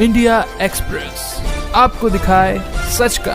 India express आपको दिखाए सच का।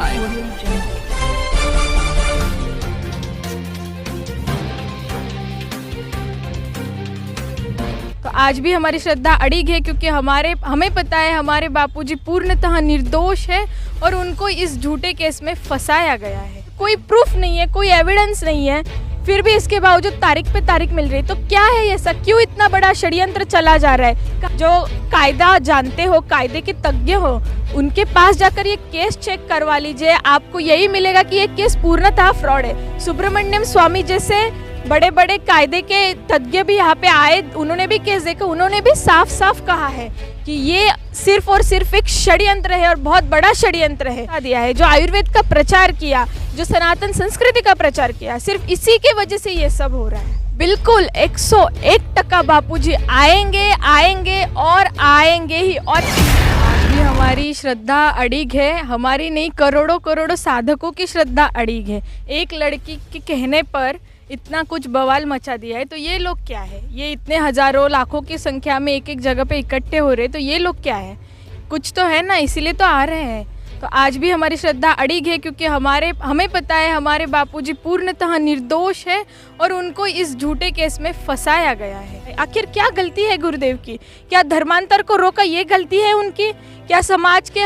तो आज भी हमारी श्रद्धा अड़िग है क्योंकि हमें पता है हमारे बापूजी पूर्णतः निर्दोष है और उनको इस झूठे केस में फंसाया गया है। कोई प्रूफ नहीं है, कोई एविडेंस नहीं है, फिर भी इसके बावजूद तारीख पे तारीख मिल रही है। तो क्या है ऐसा, क्यों इतना बड़ा षड्यंत्र चला जा रहा है? जो कायदा जानते हो, कायदे के तज्ञ हो, उनके पास जाकर ये केस चेक करवा लीजिए, आपको यही मिलेगा कि ये केस पूर्णतः फ्रॉड है। सुब्रमण्यम स्वामी जैसे बड़े बड़े कायदे के तज्ञ भी यहाँ पे आए, उन्होंने भी केस देखा, उन्होंने भी साफ साफ कहा है कि ये सिर्फ और सिर्फ एक षड्यंत्र है और बहुत बड़ा षड्यंत्र है। दिया है जो आयुर्वेद का प्रचार किया, जो सनातन संस्कृति का प्रचार किया, सिर्फ इसी के वजह से ये सब हो रहा है। बिल्कुल 101% बापूजी आएंगे और आएंगे ही। और आज भी हमारी श्रद्धा अड़िग है, हमारी नहीं करोड़ों करोड़ों साधकों की श्रद्धा अड़िग है। एक लड़की के कहने पर इतना कुछ बवाल मचा दिया है, तो ये लोग क्या है? ये इतने हजारों लाखों की संख्या में एक एक जगह पे इकट्ठे हो रहे, तो ये लोग क्या है? कुछ तो है ना, इसीलिए तो आ रहे हैं। तो आज भी हमारी श्रद्धा अड़िग है क्योंकि हमें पता है हमारे बापूजी पूर्णतः निर्दोष है और उनको इस झूठे केस में फंसाया गया है। आखिर क्या गलती है गुरुदेव की? क्या धर्मांतर को रोका ये गलती है उनकी? क्या समाज के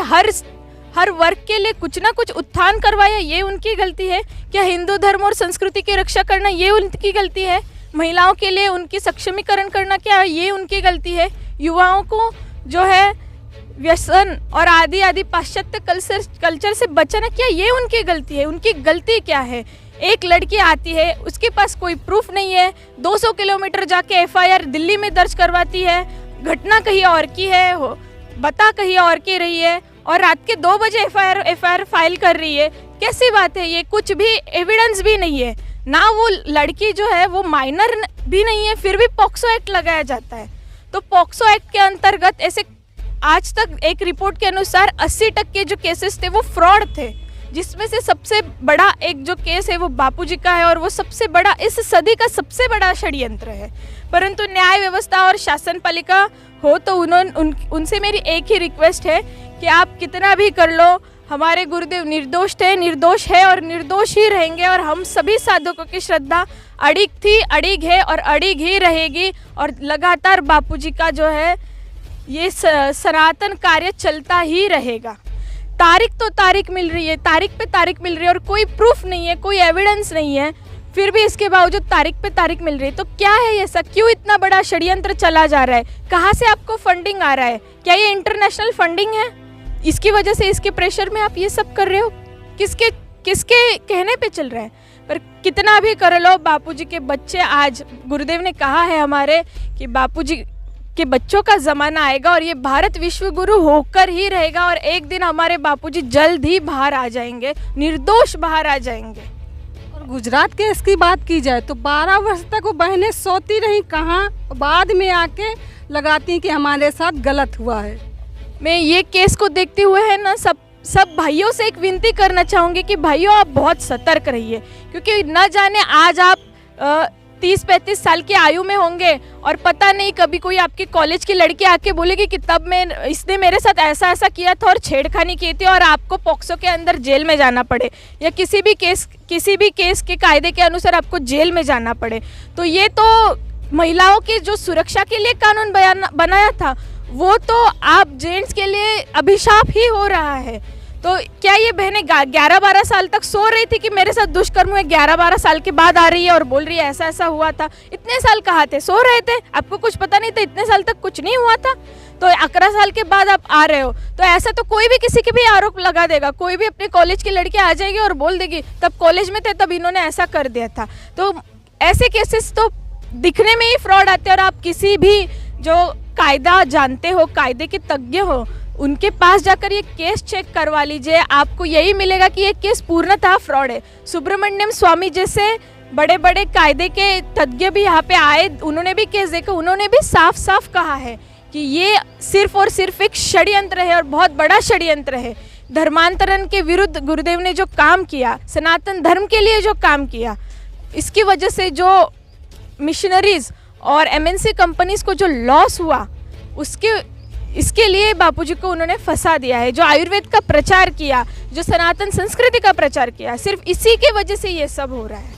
हर वर्ग के लिए कुछ ना कुछ उत्थान करवाया ये उनकी गलती है? क्या हिंदू धर्म और संस्कृति की रक्षा करना ये उनकी गलती है? महिलाओं के लिए उनकी सक्षमीकरण करना क्या ये उनकी गलती है? युवाओं को जो है व्यसन और आदि पाश्चात्य कल्चर से बचाना क्या ये उनकी गलती है? उनकी गलती क्या है? एक लड़की आती है, उसके पास कोई प्रूफ नहीं है, 200 किलोमीटर जाके FIR दिल्ली में दर्ज करवाती है, घटना कहीं और की है, बता कहीं और की रही है, और रात के 2 बजे FIR फाइल कर रही है। कैसी बात है ये? कुछ भी एविडेंस भी नहीं है ना, वो लड़की जो है वो माइनर भी नहीं है, फिर भी पॉक्सो एक्ट लगाया जाता है। तो पॉक्सो एक्ट के अंतर्गत ऐसे आज तक एक रिपोर्ट के अनुसार 80% जो केसेस थे वो फ्रॉड थे, जिसमें से सबसे बड़ा एक जो केस है वो बापूजी का है और वो सबसे बड़ा, इस सदी का सबसे बड़ा षड्यंत्र है। परंतु न्याय व्यवस्था और शासन पालिका हो तो उनसे मेरी एक ही रिक्वेस्ट है कि आप कितना भी कर लो, हमारे गुरुदेव निर्दोष है और निर्दोष ही रहेंगे। और हम सभी साधकों की श्रद्धा अड़िग थी, अड़िग है और अड़िग ही रहेगी। और लगातार बापूजी का जो है ये सनातन कार्य चलता ही रहेगा। तारीख तो तारीख मिल रही है, तारीख पे तारीख मिल रही है और कोई प्रूफ नहीं है, कोई एविडेंस नहीं है, फिर भी इसके बावजूद तारीख पे तारीख मिल रही है। तो क्या है ऐसा, क्यों इतना बड़ा षड्यंत्र चला जा रहा है? कहाँ से आपको फंडिंग आ रहा है? क्या ये इंटरनेशनल फंडिंग है? इसकी वजह से, इसके प्रेशर में आप ये सब कर रहे हो? किसके कहने पे चल रहा है? पर कितना भी कर लो, बापूजी के बच्चे, आज गुरुदेव ने कहा है हमारे कि बापूजी के बच्चों का ज़माना आएगा और ये भारत विश्व गुरु होकर ही रहेगा। और एक दिन हमारे बापूजी जल्द ही बाहर आ जाएंगे, निर्दोष बाहर आ जाएंगे। और गुजरात केस की बात की जाए तो 12 वर्ष तक वो बहनें सोती रहीं, कहाँ बाद में आके लगाती कि हमारे साथ गलत हुआ है। मैं ये केस को देखते हुए है ना, सब भाइयों से एक विनती करना चाहूँगी कि भाइयों आप बहुत सतर्क रहिए, क्योंकि न जाने आज आप 30-35 साल की आयु में होंगे और पता नहीं कभी कोई आपकी कॉलेज की लड़की आके बोलेगी कि तब इसने मेरे साथ ऐसा किया था और छेड़खानी की थी और आपको पॉक्सो के अंदर जेल में जाना पड़े, या किसी भी केस के कायदे के अनुसार आपको जेल में जाना पड़े। तो ये तो महिलाओं की जो सुरक्षा के लिए कानून बनाया था, वो तो आप जेंट्स के लिए अभिशाप ही हो रहा है। तो क्या ये बहनें 11-12 साल तक सो रही थी कि मेरे साथ दुष्कर्म हुए, 11-12 साल के बाद आ रही है और बोल रही है ऐसा हुआ था? इतने साल कहाँ थे? सो रहे थे? आपको कुछ पता नहीं था? इतने साल तक कुछ नहीं हुआ था? तो 11 साल के बाद आप आ रहे हो, तो ऐसा तो कोई भी किसी के भी आरोप लगा देगा। कोई भी अपने कॉलेज की लड़की आ जाएगी और बोल देगी तब कॉलेज में थे, तब इन्होंने ऐसा कर दिया था। तो ऐसे केसेस तो दिखने में ही फ्रॉड आते हैं। और आप किसी भी जो कायदा जानते हो, कायदे के तज्ञ हो, उनके पास जाकर ये केस चेक करवा लीजिए, आपको यही मिलेगा कि ये केस पूर्णतः फ्रॉड है। सुब्रमण्यम स्वामी जैसे बड़े बड़े कायदे के तज्ञ भी यहाँ पे आए, उन्होंने भी केस देखा, उन्होंने भी साफ साफ कहा है कि ये सिर्फ और सिर्फ एक षड्यंत्र है और बहुत बड़ा षड्यंत्र है। धर्मांतरण के विरुद्ध गुरुदेव ने जो काम किया, सनातन धर्म के लिए जो काम किया, इसकी वजह से जो मिशनरीज और MNC कंपनीज को जो लॉस हुआ, इसके लिए बापूजी को उन्होंने फंसा दिया है। जो आयुर्वेद का प्रचार किया, जो सनातन संस्कृति का प्रचार किया, सिर्फ इसी के वजह से ये सब हो रहा है।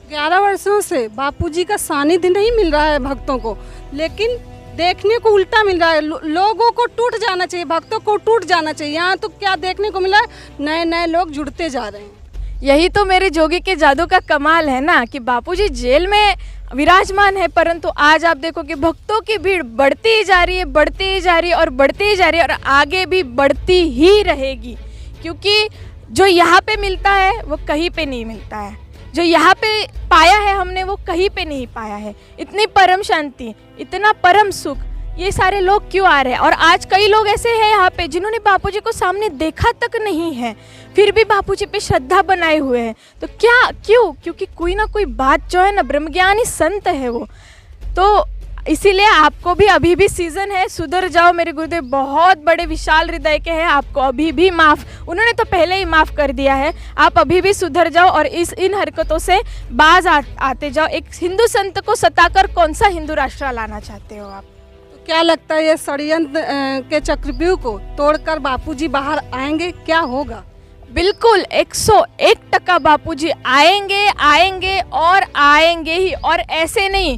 11 वर्षों से बापूजी का सानिध्य नहीं मिल रहा है भक्तों को, लेकिन देखने को उल्टा मिल रहा है। लोगों को टूट जाना चाहिए, भक्तों को टूट जाना चाहिए। यहाँ तो क्या देखने को मिला, नए नए लोग जुड़ते जा रहे हैं। यही तो मेरे जोगी के जादू का कमाल है ना, कि बापूजी जेल में विराजमान है, परंतु आज आप देखो कि भक्तों की भीड़ बढ़ती ही जा रही है, बढ़ती ही जा रही है और बढ़ती ही जा रही है, और आगे भी बढ़ती ही रहेगी। क्योंकि जो यहाँ पे मिलता है वो कहीं पे नहीं मिलता है, जो यहाँ पे पाया है हमने वो कहीं पे नहीं पाया है। इतनी परम शांति, इतना परम सुख, ये सारे लोग क्यों आ रहे हैं? और आज कई लोग ऐसे हैं यहाँ पे जिन्होंने बापूजी को सामने देखा तक नहीं है, फिर भी बापूजी पे श्रद्धा बनाए हुए हैं। तो क्या, क्यों? क्योंकि कोई ना कोई बात जो है ना, ब्रह्मज्ञानी संत है वो। तो इसीलिए आपको भी अभी भी सीजन है, सुधर जाओ। मेरे गुरुदेव बहुत बड़े विशाल हृदय के हैं, आपको अभी भी माफ़, उन्होंने तो पहले ही माफ़ कर दिया है। आप अभी भी सुधर जाओ और इन हरकतों से बाज आते जाओ। एक हिंदू संत को सताकर कौन सा हिंदू राष्ट्र लाना चाहते हो आप? तो क्या लगता है, ये षड्यंत्र के चक्रव्यूह को तोड़कर बापूजी बाहर आएंगे, क्या होगा? बिल्कुल 101% बापूजी आएंगे, आएंगे और आएंगे ही, और ऐसे नहीं,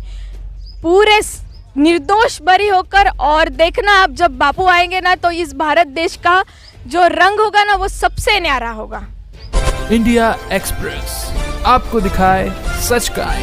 पूरे निर्दोष बरी होकर। और देखना आप, जब बापू आएंगे ना, तो इस भारत देश का जो रंग होगा ना, वो सबसे न्यारा होगा। इंडिया एक्सप्रेस आपको दिखाए सच का।